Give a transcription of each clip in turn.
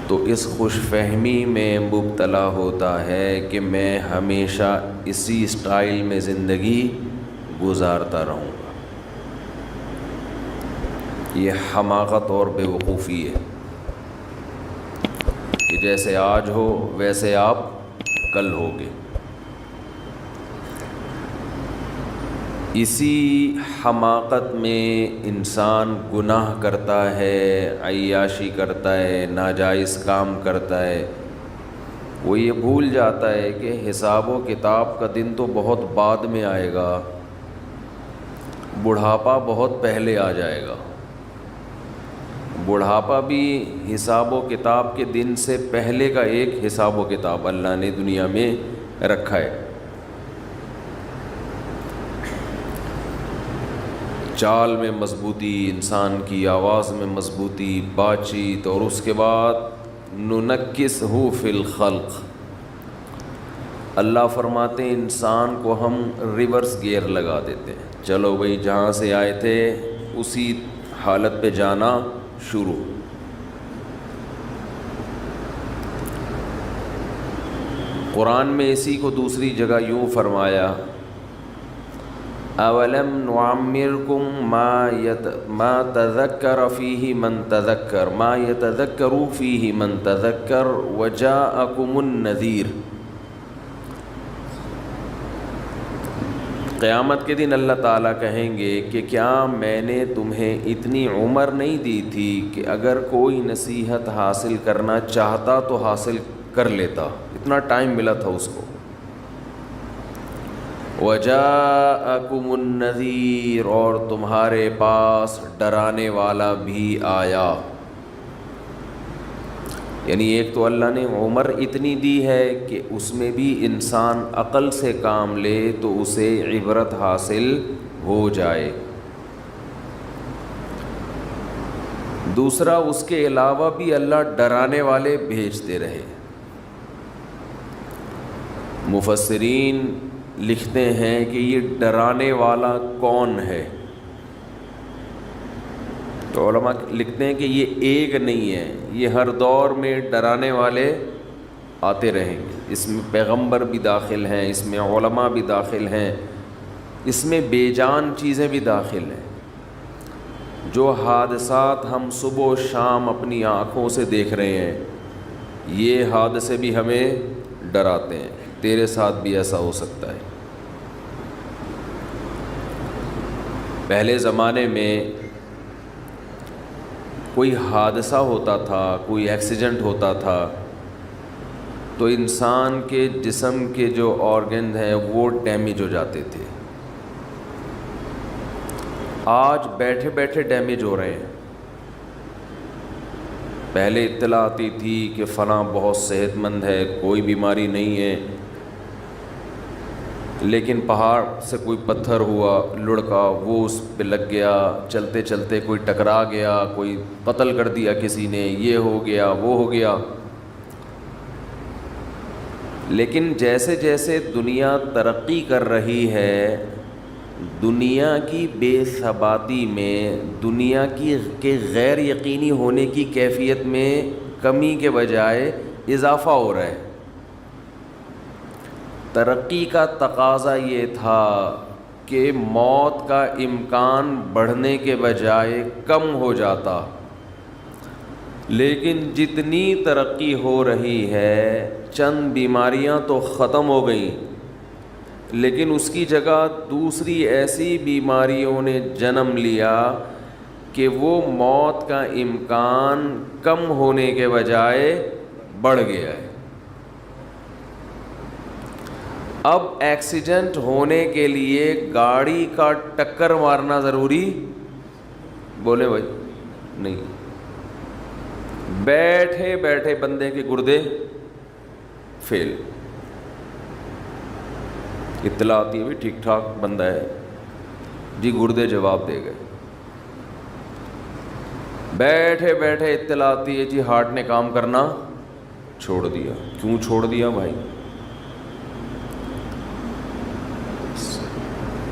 تو اس خوش فہمی میں مبتلا ہوتا ہے کہ میں ہمیشہ اسی اسٹائل میں زندگی گزارتا رہوں گا. یہ حماقت اور بے وقوفی ہے کہ جیسے آج ہو ویسے آپ کل ہوگے. اسی حماقت میں انسان گناہ کرتا ہے، عیاشی کرتا ہے، ناجائز کام کرتا ہے. وہ یہ بھول جاتا ہے کہ حساب و کتاب کا دن تو بہت بعد میں آئے گا، بڑھاپا بہت پہلے آ جائے گا. بڑھاپا بھی حساب و کتاب کے دن سے پہلے کا ایک حساب و کتاب اللہ نے دنیا میں رکھا ہے. چال میں مضبوطی، انسان کی آواز میں مضبوطی، بات چیت، اور اس کے بعد ننکسہ فی الخلق. اللہ فرماتے ہیں انسان کو ہم ریورس گیئر لگا دیتے ہیں. چلو بھئی جہاں سے آئے تھے اسی حالت پہ جانا شروع. قرآن میں اسی کو دوسری جگہ یوں فرمایا، اولم نعمرکم ما تذکر فیہ من تذکر ما یتذکر فیہ من تذکر وجاءکم النذیر. قیامت کے دن اللہ تعالیٰ کہیں گے کہ کیا میں نے تمہیں اتنی عمر نہیں دی تھی کہ اگر کوئی نصیحت حاصل کرنا چاہتا تو حاصل کر لیتا، اتنا ٹائم ملا تھا اس کو. وَجَاءَكُمُ النَّذِيرُ، اور تمہارے پاس ڈرانے والا بھی آیا. یعنی ایک تو اللہ نے عمر اتنی دی ہے کہ اس میں بھی انسان عقل سے کام لے تو اسے عبرت حاصل ہو جائے. دوسرا اس کے علاوہ بھی اللہ ڈرانے والے بھیجتے رہے. مفسرین لکھتے ہیں کہ یہ ڈرانے والا کون ہے؟ تو علماء لکھتے ہیں کہ یہ ایک نہیں ہے، یہ ہر دور میں ڈرانے والے آتے رہیں گے. اس میں پیغمبر بھی داخل ہیں، اس میں علماء بھی داخل ہیں، اس میں بے جان چیزیں بھی داخل ہیں. جو حادثات ہم صبح و شام اپنی آنکھوں سے دیکھ رہے ہیں، یہ حادثے بھی ہمیں ڈراتے ہیں. تیرے ساتھ بھی ایسا ہو سکتا ہے. پہلے زمانے میں کوئی حادثہ ہوتا تھا، کوئی ایکسیڈنٹ ہوتا تھا تو انسان کے جسم کے جو آرگن ہیں وہ ڈیمیج ہو جاتے تھے. آج بیٹھے بیٹھے ڈیمیج ہو رہے ہیں. پہلے اطلاع آتی تھی کہ فلاں بہت صحت مند ہے، کوئی بیماری نہیں ہے، لیکن پہاڑ سے کوئی پتھر ہوا لڑکا، وہ اس پہ لگ گیا، چلتے چلتے کوئی ٹکرا گیا، کوئی قتل کر دیا کسی نے، یہ ہو گیا وہ ہو گیا. لیکن جیسے جیسے دنیا ترقی کر رہی ہے، دنیا کی بے ثباتی میں، دنیا کے غیر یقینی ہونے کی کیفیت میں کمی کے بجائے اضافہ ہو رہا ہے. ترقی کا تقاضا یہ تھا کہ موت کا امکان بڑھنے کے بجائے کم ہو جاتا، لیکن جتنی ترقی ہو رہی ہے چند بیماریاں تو ختم ہو گئیں، لیکن اس کی جگہ دوسری ایسی بیماریوں نے جنم لیا کہ وہ موت کا امکان کم ہونے کے بجائے بڑھ گیا ہے. اب ایکسیڈنٹ ہونے کے لیے گاڑی کا ٹکر مارنا ضروری بولے بھائی نہیں. بیٹھے بیٹھے بندے کے گردے فیل، اطلاع آتی ہے بھی ٹھیک ٹھاک بندہ ہے جی، گردے جواب دے گئے. بیٹھے بیٹھے اطلاع آتی ہے جی ہارٹ نے کام کرنا چھوڑ دیا. کیوں چھوڑ دیا بھائی؟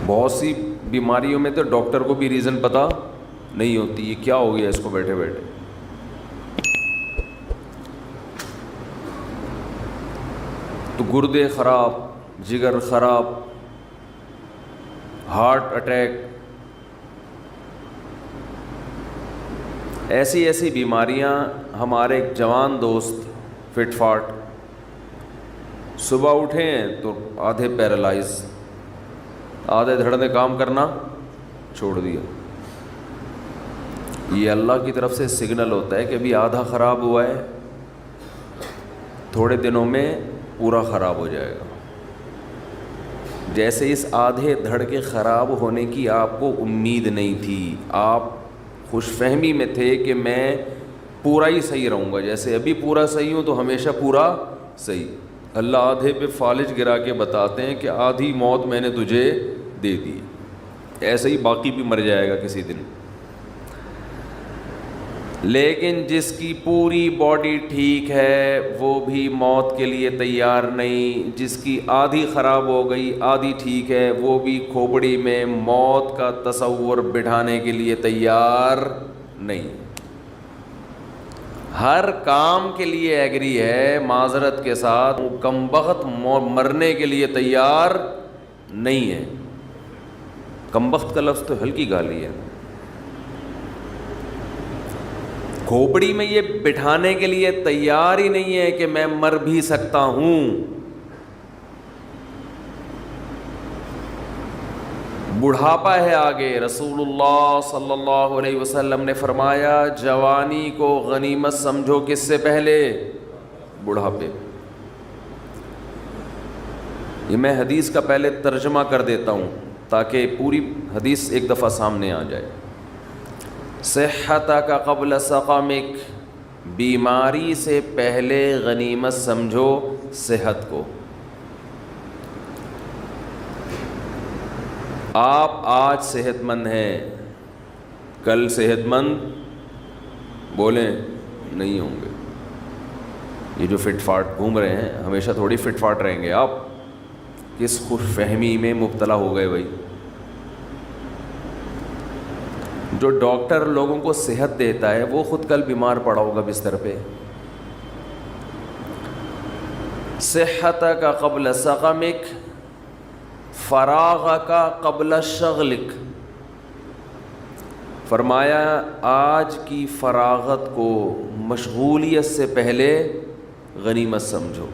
بہت سی بیماریوں میں تو ڈاکٹر کو بھی ریزن پتہ نہیں ہوتی، یہ کیا ہو گیا اس کو بیٹھے بیٹھے. تو گردے خراب، جگر خراب، ہارٹ اٹیک، ایسی ایسی بیماریاں. ہمارے ایک جوان دوست فٹ فاٹ، صبح اٹھے ہیں تو آدھے پیرالائز، آدھے دھڑ نے کام کرنا چھوڑ دیا. یہ اللہ کی طرف سے سگنل ہوتا ہے کہ ابھی آدھا خراب ہوا ہے، تھوڑے دنوں میں پورا خراب ہو جائے گا. جیسے اس آدھے دھڑ کے خراب ہونے کی آپ کو امید نہیں تھی، آپ خوش فہمی میں تھے کہ میں پورا ہی صحیح رہوں گا، جیسے ابھی پورا صحیح ہوں تو ہمیشہ پورا صحیح. اللہ آدھے پہ فالج گرا کے بتاتے ہیں کہ آدھی موت میں نے تجھے دے دی، ایسے ہی باقی بھی مر جائے گا کسی دن. لیکن جس کی پوری باڈی ٹھیک ہے وہ بھی موت کے لیے تیار نہیں، جس کی آدھی خراب ہو گئی آدھی ٹھیک ہے وہ بھی کھوپڑی میں موت کا تصور بٹھانے کے لیے تیار نہیں. ہر کام کے لیے ایگری ہے، معذرت کے ساتھ کم بخت مرنے کے لیے تیار نہیں ہے. کم بخت کا لفظ تو ہلکی گالی ہے. کھوپڑی میں یہ بٹھانے کے لیے تیار ہی نہیں ہے کہ میں مر بھی سکتا ہوں. بڑھاپا ہے آگے. رسول اللہ صلی اللہ علیہ وسلم نے فرمایا جوانی کو غنیمت سمجھو کس سے پہلے؟ بڑھاپے. یہ میں حدیث کا پہلے ترجمہ کر دیتا ہوں تاکہ پوری حدیث ایک دفعہ سامنے آ جائے. صحتک قبل سقمک، بیماری سے پہلے غنیمت سمجھو صحت کو. آپ آج صحت مند ہیں، کل صحت مند بولیں نہیں ہوں گے. یہ جو فٹ فاٹ گھوم رہے ہیں ہمیشہ تھوڑی فٹ فاٹ رہیں گے. آپ کس خوش فہمی میں مبتلا ہو گئے بھائی. جو ڈاکٹر لوگوں کو صحت دیتا ہے وہ خود کل بیمار پڑا ہوگا بستر پہ. صحتک قبل سقمک، فراغک قبل شغلک. فرمایا آج کی فراغت کو مشغولیت سے پہلے غنیمت سمجھو.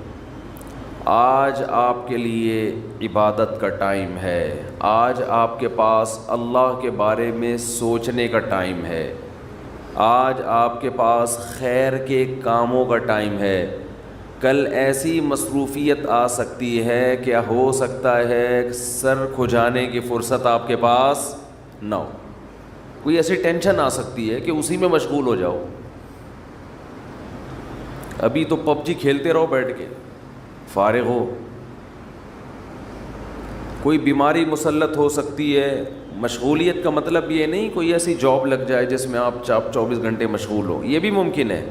آج آپ کے لیے عبادت کا ٹائم ہے، آج آپ کے پاس اللہ کے بارے میں سوچنے کا ٹائم ہے، آج آپ کے پاس خیر کے کاموں کا ٹائم ہے. کل ایسی مصروفیت آ سکتی ہے کہ ہو سکتا ہے سر کھجانے کی فرصت آپ کے پاس نہ ہو. کوئی ایسی ٹینشن آ سکتی ہے کہ اسی میں مشغول ہو جاؤ. ابھی تو پب جی کھیلتے رہو بیٹھ کے فارغ ہو. کوئی بیماری مسلط ہو سکتی ہے. مشغولیت کا مطلب یہ نہیں کوئی ایسی جاب لگ جائے جس میں آپ 24 گھنٹے مشغول ہو، یہ بھی ممکن ہے.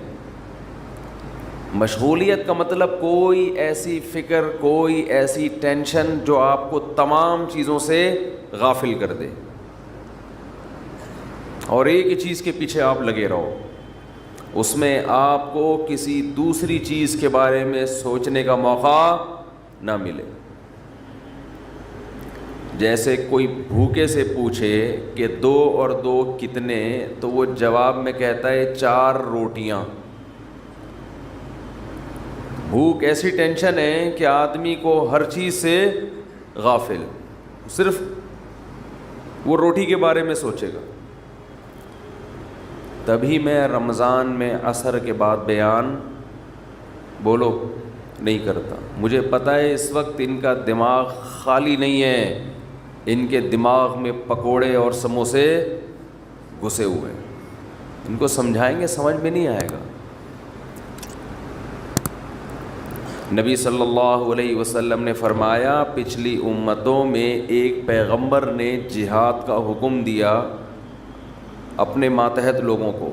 مشغولیت کا مطلب کوئی ایسی فکر، کوئی ایسی ٹینشن جو آپ کو تمام چیزوں سے غافل کر دے اور ایک ہی چیز کے پیچھے آپ لگے رہو، اس میں آپ کو کسی دوسری چیز کے بارے میں سوچنے کا موقع نہ ملے. جیسے کوئی بھوکے سے پوچھے کہ 2 اور 2 کتنے، تو وہ جواب میں کہتا ہے 4 روٹیاں. بھوک ایسی ٹینشن ہے کہ آدمی کو ہر چیز سے غافل، صرف وہ روٹی کے بارے میں سوچے گا. تبھی میں رمضان میں عصر کے بعد بیان بولو نہیں کرتا. مجھے پتہ ہے اس وقت ان کا دماغ خالی نہیں ہے، ان کے دماغ میں پکوڑے اور سموسے گھسے ہوئے ہیں. ان کو سمجھائیں گے سمجھ میں نہیں آئے گا. نبی صلی اللہ علیہ وسلم نے فرمایا پچھلی امتوں میں ایک پیغمبر نے جہاد کا حکم دیا اپنے ماتحت لوگوں کو.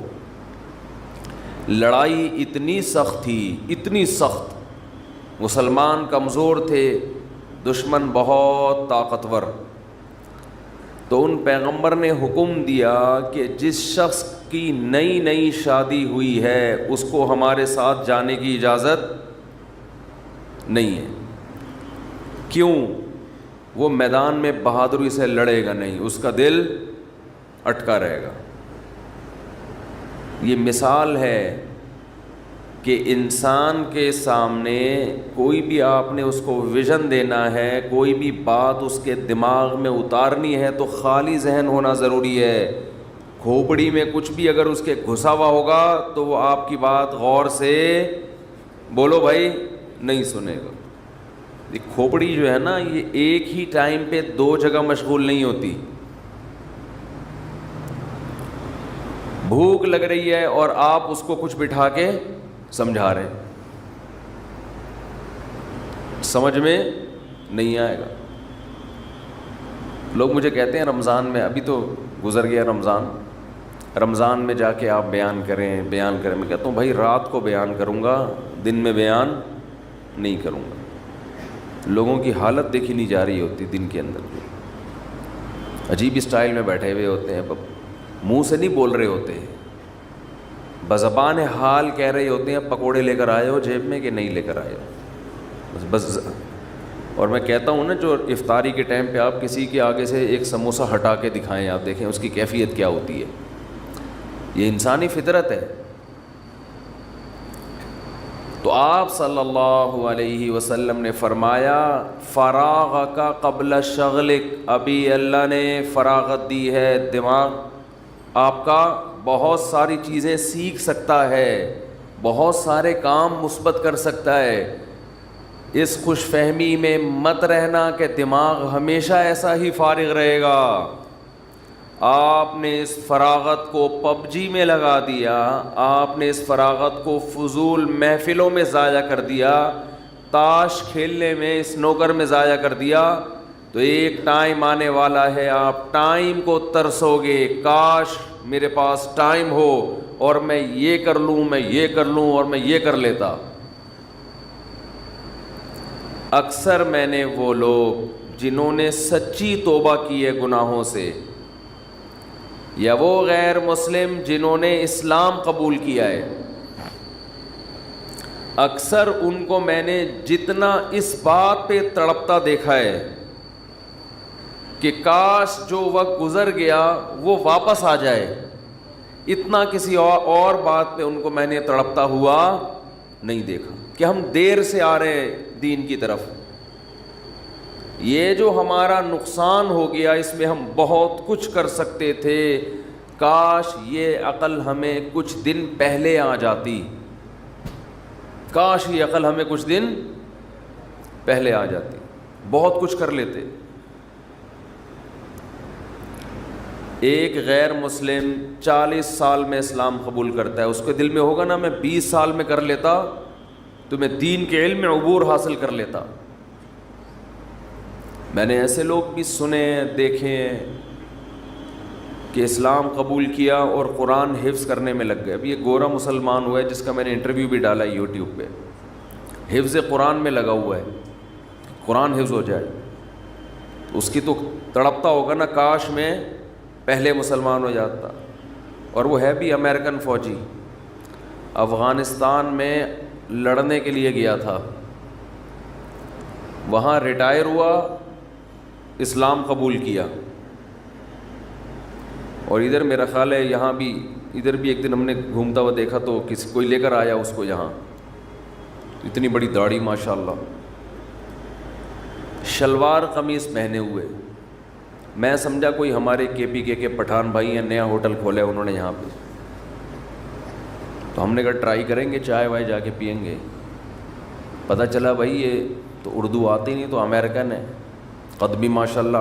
لڑائی اتنی سخت تھی، اتنی سخت، مسلمان کمزور تھے، دشمن بہت طاقتور. تو ان پیغمبر نے حکم دیا کہ جس شخص کی نئی شادی ہوئی ہے اس کو ہمارے ساتھ جانے کی اجازت نہیں ہے. کیوں؟ وہ میدان میں بہادری سے لڑے گا نہیں، اس کا دل اٹکا رہے گا۔ یہ مثال ہے کہ انسان کے سامنے کوئی بھی آپ نے اس کو ویژن دینا ہے، کوئی بھی بات اس کے دماغ میں اتارنی ہے تو خالی ذہن ہونا ضروری ہے۔ کھوپڑی میں کچھ بھی اگر اس کے گھسا ہوا ہوگا تو وہ آپ کی بات غور سے بولو بھائی نہیں سنے گا۔ یہ کھوپڑی جو ہے نا، یہ ایک ہی ٹائم پہ دو جگہ مشغول نہیں ہوتی۔ بھوک لگ رہی ہے اور آپ اس کو کچھ بٹھا کے سمجھا رہے ہیں، سمجھ میں نہیں آئے گا۔ لوگ مجھے کہتے ہیں رمضان میں، ابھی تو گزر گیا رمضان میں جا کے آپ بیان کریں۔ میں کہتا ہوں بھائی رات کو بیان کروں گا، دن میں بیان نہیں کروں گا۔ لوگوں کی حالت دیکھی نہیں جا رہی ہوتی، دن کے اندر عجیب اسٹائل میں بیٹھے ہوئے ہوتے ہیں، منہ سے نہیں بول رہے ہوتے، بزبان حال کہہ رہے ہوتے ہیں پکوڑے لے کر آئے ہو جیب میں کہ نہیں لے کر آئے ہو بس۔ اور میں کہتا ہوں نا، جو افطاری کے ٹائم پہ آپ کسی کے آگے سے ایک سموسہ ہٹا کے دکھائیں، آپ دیکھیں اس کی کیفیت کیا ہوتی ہے۔ یہ انسانی فطرت ہے۔ تو آپ صلی اللہ علیہ وسلم نے فرمایا فراغک قبل شغلک، ابھی اللہ نے فراغت دی ہے، دماغ آپ کا بہت ساری چیزیں سیکھ سکتا ہے، بہت سارے کام مثبت کر سکتا ہے۔ اس خوش فہمی میں مت رہنا کہ دماغ ہمیشہ ایسا ہی فارغ رہے گا۔ آپ نے اس فراغت کو پب جی میں لگا دیا، آپ نے اس فراغت کو فضول محفلوں میں ضائع کر دیا، تاش کھیلنے میں، سنوکر میں ضائع کر دیا، تو ایک ٹائم آنے والا ہے آپ ٹائم کو ترسو گے، کاش میرے پاس ٹائم ہو اور میں یہ کر لوں، میں یہ کر لوں اور میں یہ کر لیتا۔ اکثر میں نے وہ لوگ جنہوں نے سچی توبہ کی ہے گناہوں سے، یا وہ غیر مسلم جنہوں نے اسلام قبول کیا ہے، اکثر ان کو میں نے جتنا اس بات پہ تڑپتا دیکھا ہے کہ کاش جو وقت گزر گیا وہ واپس آ جائے، اتنا کسی اور بات پہ ان کو میں نے تڑپتا ہوا نہیں دیکھا کہ ہم دیر سے آ رہے ہیں دین کی طرف۔ یہ جو ہمارا نقصان ہو گیا، اس میں ہم بہت کچھ کر سکتے تھے، کاش یہ عقل ہمیں کچھ دن پہلے آ جاتی، کاش یہ عقل ہمیں کچھ دن پہلے آ جاتی، بہت کچھ کر لیتے۔ ایک غیر مسلم 40 سال میں اسلام قبول کرتا ہے، اس کے دل میں ہوگا نا میں 20 سال میں کر لیتا تو میں دین کے علم میں عبور حاصل کر لیتا۔ میں نے ایسے لوگ بھی سنے دیکھے ہیں کہ اسلام قبول کیا اور قرآن حفظ کرنے میں لگ گئے۔ ابھی ایک گورا مسلمان ہوا ہے جس کا میں نے انٹرویو بھی ڈالا ہے یوٹیوب پہ، حفظ قرآن میں لگا ہوا ہے، قرآن حفظ ہو جائے۔ اس کی تو تڑپتا ہوگا نا کاش میں پہلے مسلمان ہو جاتا۔ اور وہ ہے بھی امریکن فوجی، افغانستان میں لڑنے کے لیے گیا تھا، وہاں ریٹائر ہوا، اسلام قبول کیا، اور ادھر میرا خیال ہے یہاں بھی، ادھر بھی ایک دن ہم نے گھومتا ہوا دیکھا تو کوئی لے کر آیا اس کو، یہاں اتنی بڑی داڑھی ماشاءاللہ، شلوار قمیص پہنے ہوئے۔ میں سمجھا کوئی ہمارے کے پی کے پٹھان بھائی ہیں، نیا ہوٹل کھولا ہے انہوں نے یہاں پہ، تو ہم نے کہا ٹرائی کریں گے، چائے وائے جا کے پئیں گے۔ پتہ چلا بھائی یہ تو اردو آتی نہیں، تو امریکن ہے، قد بھی ماشاءاللہ۔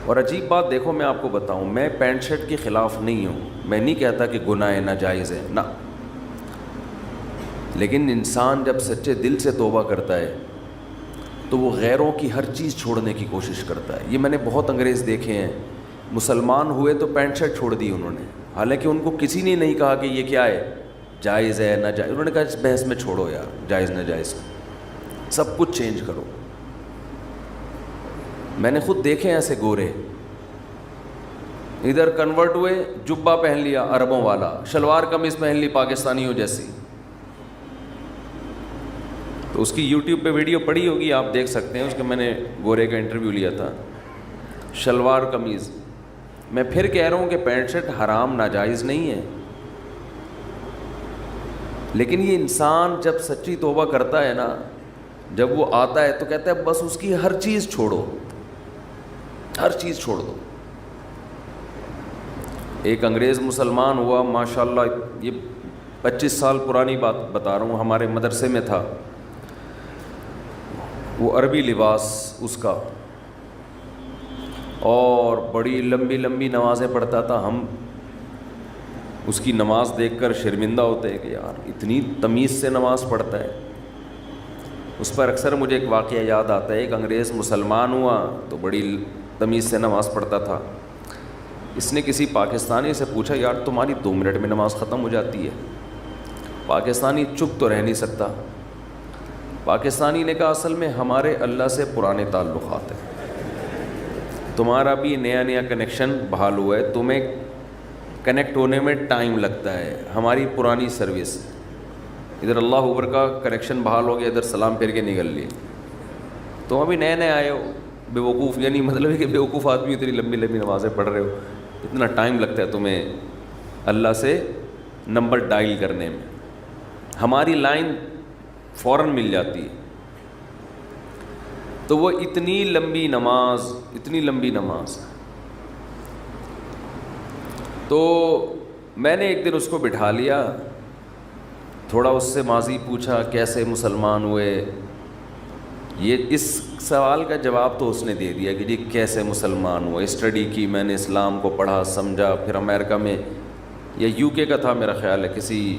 اور عجیب بات دیکھو، میں آپ کو بتاؤں، میں پینٹ شرٹ کے خلاف نہیں ہوں، میں نہیں کہتا کہ گناہ ہے، ناجائز ہے، نہ، لیکن انسان جب سچے دل سے توبہ کرتا ہے تو وہ غیروں کی ہر چیز چھوڑنے کی کوشش کرتا ہے۔ یہ میں نے بہت انگریز دیکھے ہیں، مسلمان ہوئے تو پینٹ شرٹ چھوڑ دی انہوں نے، حالانکہ ان کو کسی نے نہیں کہا کہ یہ کیا ہے، جائز ہے ناجائز، انہوں نے کہا اس بحث میں چھوڑو یار، جائز ناجائز سب کچھ چینج کرو۔ میں نے خود دیکھے ایسے گورے، ادھر کنورٹ ہوئے، جبہ پہن لیا عربوں والا، شلوار قمیض پہن لی پاکستانیوں جیسی، تو اس کی یوٹیوب پہ ویڈیو پڑی ہوگی، آپ دیکھ سکتے ہیں، اس کے میں نے گورے کا انٹرویو لیا تھا، شلوار قمیض۔ میں پھر کہہ رہا ہوں کہ پینٹ شرٹ حرام ناجائز نہیں ہے، لیکن یہ انسان جب سچی توبہ کرتا ہے نا، جب وہ آتا ہے تو کہتا ہے بس اس کی ہر چیز چھوڑو، ہر چیز چھوڑ دو۔ ایک انگریز مسلمان ہوا ماشاءاللہ، یہ 25 سال پرانی بات بتا رہا ہوں، ہمارے مدرسے میں تھا، وہ عربی لباس اس کا، اور بڑی لمبی لمبی نمازیں پڑھتا تھا۔ ہم اس کی نماز دیکھ کر شرمندہ ہوتے ہیں کہ یار اتنی تمیز سے نماز پڑھتا ہے۔ اس پر اکثر مجھے ایک واقعہ یاد آتا ہے، ایک انگریز مسلمان ہوا تو بڑی تمیز سے نماز پڑھتا تھا۔ اس نے کسی پاکستانی سے پوچھا یار تمہاری 2 منٹ میں نماز ختم ہو جاتی ہے؟ پاکستانی چپ تو رہ نہیں سکتا۔ پاکستانی نے کہا اصل میں ہمارے اللہ سے پرانے تعلقات ہیں، تمہارا بھی نیا نیا کنیکشن بحال ہوا ہے، تمہیں کنیکٹ ہونے میں ٹائم لگتا ہے، ہماری پرانی سروس، ادھر اللہ اوپر کا کنیکشن بحال ہو گیا، ادھر سلام پھیر کے نکل لیے، تم ابھی نئے نئے آئے ہو، بے وقوف، یعنی مطلب ہے کہ بے وقوف آدمی اتنی لمبی لمبی نمازیں پڑھ رہے ہو، اتنا ٹائم لگتا ہے تمہیں اللہ سے نمبر ڈائل کرنے میں، ہماری لائن فوراً مل جاتی ہے۔ تو وہ اتنی لمبی نماز، اتنی لمبی نماز، تو میں نے ایک دن اس کو بٹھا لیا، تھوڑا اس سے ماضی پوچھا، کیسے مسلمان ہوئے؟ یہ اس سوال کا جواب تو اس نے دے دیا کہ جی کیسے مسلمان ہوا، اسٹڈی کی میں نے، اسلام کو پڑھا سمجھا، پھر امریکہ میں یا یو کے کا تھا میرا خیال ہے، کسی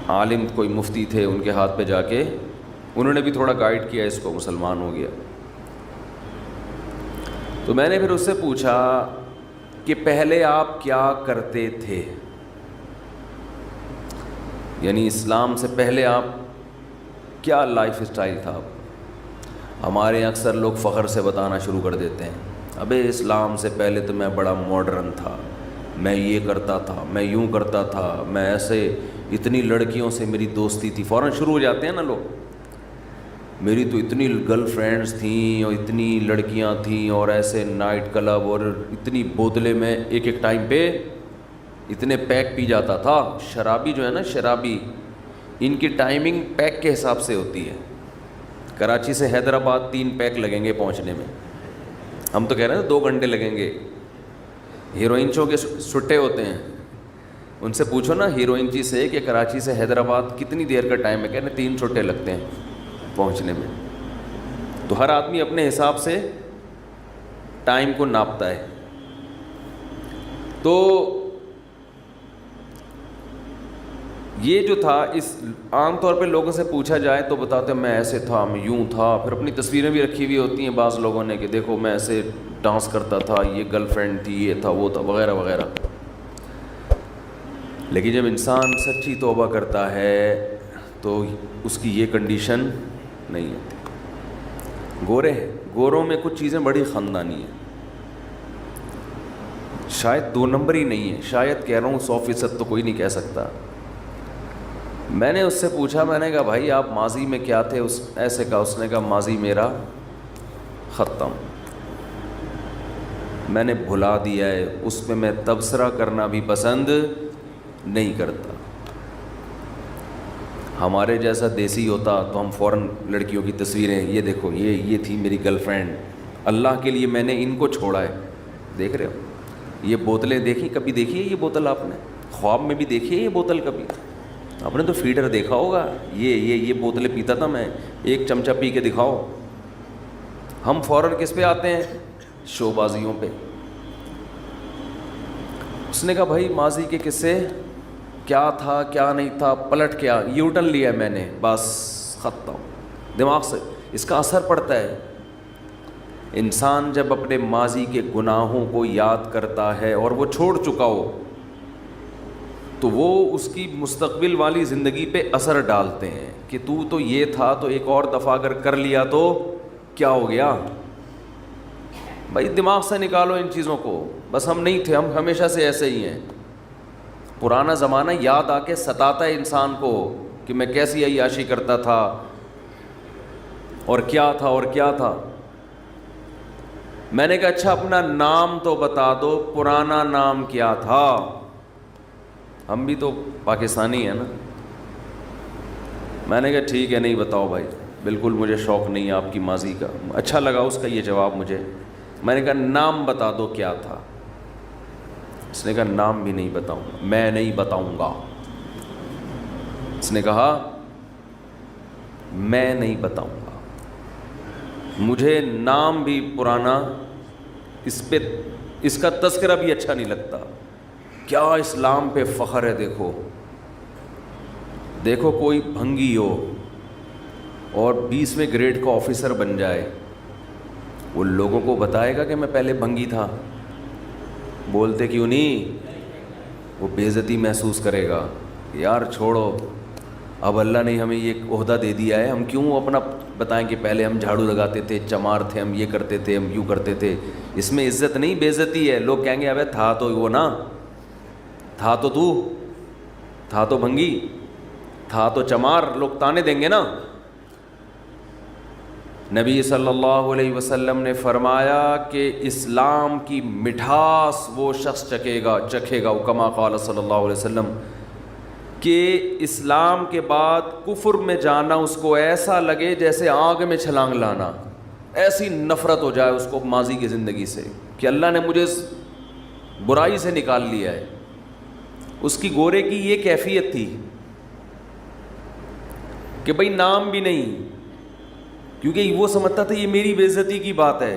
عالم کوئی مفتی تھے ان کے ہاتھ پہ جا کے انہوں نے بھی تھوڑا گائیڈ کیا، اس کو مسلمان ہو گیا۔ تو میں نے پھر اس سے پوچھا کہ پہلے آپ کیا کرتے تھے، یعنی اسلام سے پہلے آپ کیا لائف اسٹائل تھا؟ ہمارے اکثر لوگ فخر سے بتانا شروع کر دیتے ہیں، ابے اسلام سے پہلے تو میں بڑا ماڈرن تھا، میں یہ کرتا تھا، میں یوں کرتا تھا، میں ایسے، اتنی لڑکیوں سے میری دوستی تھی، فوراً شروع ہو جاتے ہیں نا لوگ، میری تو اتنی گرل فرینڈز تھیں اور اتنی لڑکیاں تھیں اور ایسے نائٹ کلب، اور اتنی بوتلیں میں ایک ایک ٹائم پہ اتنے پیک پی جاتا تھا۔ شرابی جو ہے نا، شرابی، ان کی ٹائمنگ پیک کے حساب سے ہوتی ہے، کراچی سے حیدرآباد 3 پیک لگیں گے پہنچنے میں، ہم تو کہہ رہے ہیں 2 گھنٹے لگیں گے۔ ہیروئنچوں کے سٹے ہوتے ہیں، ان سے پوچھو نا ہیروئنچی سے کہ کراچی سے حیدرآباد کتنی دیر کا ٹائم ہے، کہہ رہے 3 چھٹے لگتے ہیں پہنچنے میں۔ تو ہر آدمی اپنے حساب سے ٹائم کو ناپتا ہے۔ تو یہ جو تھا، اس عام طور پہ لوگوں سے پوچھا جائے تو بتاتے ہیں میں ایسے تھا، میں یوں تھا، پھر اپنی تصویریں بھی رکھی ہوئی ہوتی ہیں بعض لوگوں نے کہ دیکھو میں ایسے ڈانس کرتا تھا، یہ گرل فرینڈ تھی، یہ تھا وہ تھا، وغیرہ وغیرہ۔ لیکن جب انسان سچی توبہ کرتا ہے تو اس کی یہ کنڈیشن نہیں ہوتی۔ گوروں میں کچھ چیزیں بڑی خاندانی ہیں، شاید 2 نمبر ہی نہیں ہے، شاید کہہ رہا ہوں 100% تو کوئی نہیں کہہ سکتا۔ میں نے اس سے پوچھا، میں نے کہا بھائی آپ ماضی میں کیا تھے؟ ایسے کہا، اس نے کہا ماضی میرا ختم، میں نے بھلا دیا ہے، اس پہ میں تبصرہ کرنا بھی پسند نہیں کرتا۔ ہمارے جیسا دیسی ہوتا تو ہم فوراً لڑکیوں کی تصویریں، یہ دیکھو یہ تھی میری گرل فرینڈ، اللہ کے لیے میں نے ان کو چھوڑا ہے، دیکھ رہے ہو یہ بوتلیں دیکھی، کبھی دیکھی ہے یہ بوتل آپ نے؟ خواب میں بھی دیکھی ہے یہ بوتل کبھی؟ آپ نے تو فیڈر دیکھا ہوگا، یہ بوتلیں پیتا تھا میں، 1 چمچہ پی کے دکھاؤ۔ ہم فوراً کس پہ آتے ہیں؟ شو بازیوں پہ۔ اس نے کہا بھائی ماضی کے قصے کیا تھا کیا نہیں تھا، پلٹ کیا، یو ٹرن لیا میں نے، بس ختم، دماغ سے اس کا اثر پڑتا ہے۔ انسان جب اپنے ماضی کے گناہوں کو یاد کرتا ہے اور وہ چھوڑ چکا ہو تو وہ اس کی مستقبل والی زندگی پہ اثر ڈالتے ہیں کہ تو یہ تھا، تو ایک اور دفعہ اگر کر لیا تو کیا ہو گیا؟ بھائی دماغ سے نکالو ان چیزوں کو، بس ہم نہیں تھے، ہم ہمیشہ سے ایسے ہی ہیں۔ پرانا زمانہ یاد آ کے ستاتا ہے انسان کو کہ میں کیسی عیاشی کرتا تھا اور کیا تھا اور کیا تھا. میں نے کہا اچھا اپنا نام تو بتا دو, پرانا نام کیا تھا؟ ہم بھی تو پاکستانی ہیں نا. میں نے کہا ٹھیک ہے نہیں بتاؤ بھائی, بالکل مجھے شوق نہیں ہے آپ کی ماضی کا. اچھا لگا اس کا یہ جواب مجھے. میں نے کہا نام بتا دو کیا تھا؟ اس نے کہا نام بھی نہیں بتاؤں گا, میں نہیں بتاؤں گا. اس نے کہا میں نہیں بتاؤں گا, مجھے نام بھی پرانا, اس کا تذکرہ بھی اچھا نہیں لگتا. کیا اسلام پہ فخر ہے. دیکھو کوئی بھنگی ہو اور 20ویں گریڈ کا آفیسر بن جائے, وہ لوگوں کو بتائے گا کہ میں پہلے بھنگی تھا؟ بولتے کیوں نہیں؟ وہ بے عزتی محسوس کرے گا. یار چھوڑو, اب اللہ نے ہمیں یہ عہدہ دے دیا ہے, ہم کیوں اپنا بتائیں کہ پہلے ہم جھاڑو لگاتے تھے, چمار تھے, ہم یہ کرتے تھے, ہم یوں کرتے تھے. اس میں عزت نہیں بے عزتی ہے. لوگ کہیں گے ابے تھا تو وہ نا, تھا تو بھنگی, تھا تو چمار, لوگ تانے دیں گے نا. نبی صلی اللہ علیہ وسلم نے فرمایا کہ اسلام کی مٹھاس وہ شخص چکھے گا, کما قال صلی اللہ علیہ وسلم, کہ اسلام کے بعد کفر میں جانا اس کو ایسا لگے جیسے آگ میں چھلانگ لانا. ایسی نفرت ہو جائے اس کو ماضی کی زندگی سے کہ اللہ نے مجھے اس برائی سے نکال لیا ہے. اس کی گورے کی یہ کیفیت تھی کہ بھئی نام بھی نہیں, کیونکہ وہ سمجھتا تھا یہ میری بے عزتی کی بات ہے.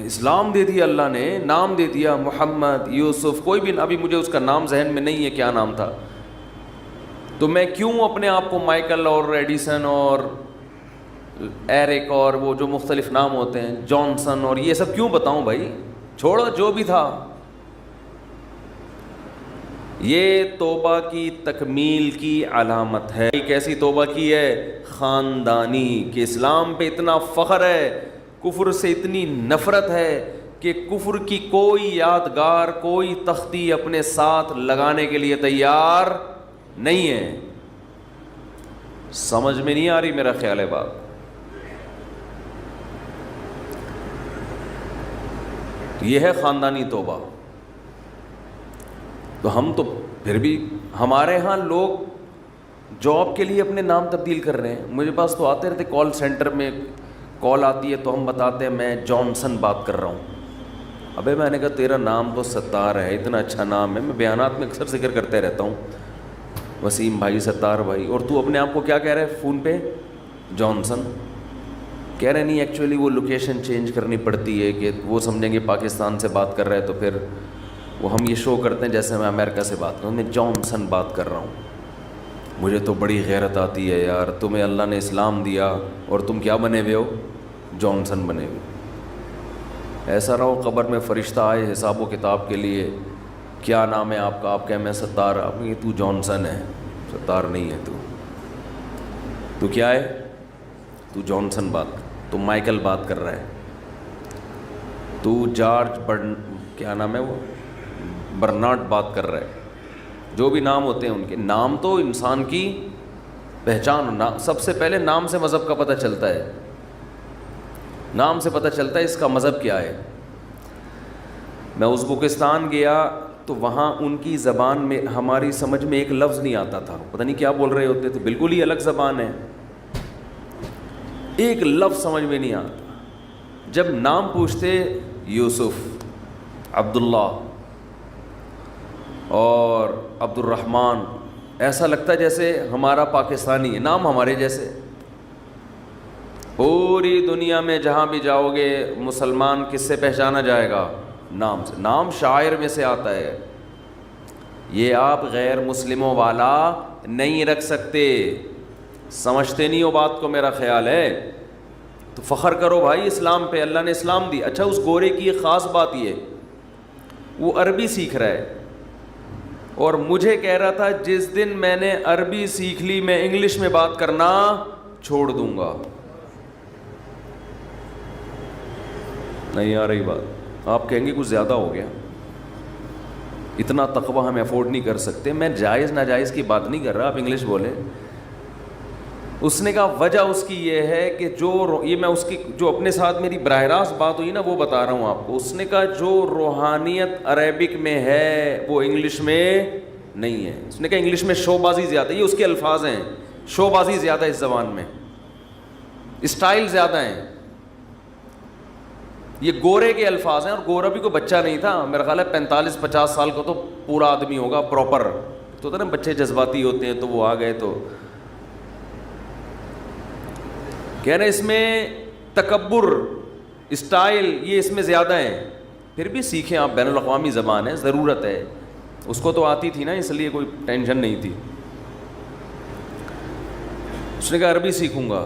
اسلام دے دیا اللہ نے, نام دے دیا محمد, یوسف, کوئی بھی, ابھی مجھے اس کا نام ذہن میں نہیں ہے کیا نام تھا, تو میں کیوں اپنے آپ کو مائیکل اور ایڈیسن اور ایرک اور وہ جو مختلف نام ہوتے ہیں, جانسن اور یہ سب کیوں بتاؤں بھائی؟ چھوڑو جو بھی تھا. یہ توبہ کی تکمیل کی علامت ہے. کیسی توبہ کی ہے؟ خاندانی, کہ اسلام پہ اتنا فخر ہے, کفر سے اتنی نفرت ہے کہ کفر کی کوئی یادگار, کوئی تختی اپنے ساتھ لگانے کے لیے تیار نہیں ہے. سمجھ میں نہیں آ رہی میرا خیال ہے بات؟ یہ ہے خاندانی توبہ. تو ہم تو پھر بھی, ہمارے ہاں لوگ جاب کے لیے اپنے نام تبدیل کر رہے ہیں. مجھے پاس تو آتے رہتے, کال سینٹر میں کال آتی ہے تو ہم بتاتے ہیں میں جانسن بات کر رہا ہوں. ابے میں نے کہا تیرا نام تو ستار ہے, اتنا اچھا نام ہے, میں بیانات میں اکثر ذکر کرتے رہتا ہوں, وسیم بھائی, ستار بھائی, اور تو اپنے آپ کو کیا کہہ رہے ہے فون پہ؟ جانسن. کہہ رہے نہیں, ایکچولی وہ لوکیشن چینج کرنی پڑتی ہے کہ وہ سمجھیں گے پاکستان سے بات کر رہے ہیں, تو پھر وہ ہم یہ شو کرتے ہیں جیسے میں امریکہ سے بات کروں, میں جانسن بات کر رہا ہوں. مجھے تو بڑی غیرت آتی ہے یار, تمہیں اللہ نے اسلام دیا اور تم کیا بنے ہوئے ہو؟ جانسن بنے ہوئے. ایسا رہو قبر میں فرشتہ آئے حساب و کتاب کے لیے, کیا نام ہے آپ کا؟ آپ کہیں میں ستار. آپ کہیں تو جانسن ہے, ستار نہیں ہے. تو کیا ہے؟ تو جانسن بات, تو مائیکل بات کر رہا ہے, تو جارج کیا نام ہے وہ, برنارڈ بات کر رہا ہے. جو بھی نام ہوتے ہیں ان کے نام, تو انسان کی پہچان, سب سے پہلے نام سے مذہب کا پتہ چلتا ہے. نام سے پتہ چلتا ہے اس کا مذہب کیا ہے. میں ازبکستان گیا تو وہاں ان کی زبان میں ہماری سمجھ میں ایک لفظ نہیں آتا تھا, پتہ نہیں کیا بول رہے ہوتے تھے, بالکل ہی الگ زبان ہے, ایک لفظ سمجھ میں نہیں آتا. جب نام پوچھتے یوسف, عبداللہ اور عبد الرحمن, ایسا لگتا ہے جیسے ہمارا پاکستانی ہے, نام ہمارے جیسے. پوری دنیا میں جہاں بھی جاؤ گے مسلمان کس سے پہچانا جائے گا؟ نام سے. نام شاعر میں سے آتا ہے. یہ آپ غیر مسلموں والا نہیں رکھ سکتے. سمجھتے نہیں ہو بات کو, میرا خیال ہے. تو فخر کرو بھائی اسلام پہ, اللہ نے اسلام دی. اچھا اس گورے کی ایک خاص بات یہ, وہ عربی سیکھ رہا ہے اور مجھے کہہ رہا تھا جس دن میں نے عربی سیکھ لی میں انگلش میں بات کرنا چھوڑ دوں گا. نہیں آ رہی بات؟ آپ کہیں گے کچھ زیادہ ہو گیا, اتنا تقویٰ ہم افورڈ نہیں کر سکتے. میں جائز ناجائز کی بات نہیں کر رہا, آپ انگلش بولیں, اس نے کہا وجہ اس کی یہ ہے کہ یہ میں اس کی جو اپنے ساتھ میری براہ راست بات ہوئی نا وہ بتا رہا ہوں آپ کو. اس نے کہا جو روحانیت عربک میں ہے وہ انگلش میں نہیں ہے. اس نے کہا انگلش میں شو بازی زیادہ, یہ اس کے الفاظ ہیں, شو بازی زیادہ ہے اس زبان میں, اسٹائل زیادہ ہیں. یہ گورے کے الفاظ ہیں, اور گورا بھی کوئی بچہ نہیں تھا, میرا خیال ہے 45-50 سال کا تو پورا آدمی ہوگا پراپر. تو ہوتا نا بچے جذباتی ہوتے ہیں, تو وہ آ گئے تو کہہ رہے اس میں تکبر, اسٹائل یہ اس میں زیادہ ہیں. پھر بھی سیکھیں آپ, بین الاقوامی زبان ہے, ضرورت ہے. اس کو تو آتی تھی نا, اس لیے کوئی ٹینشن نہیں تھی. اس نے کہا عربی سیکھوں گا,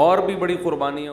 اور بھی بڑی قربانی ہے.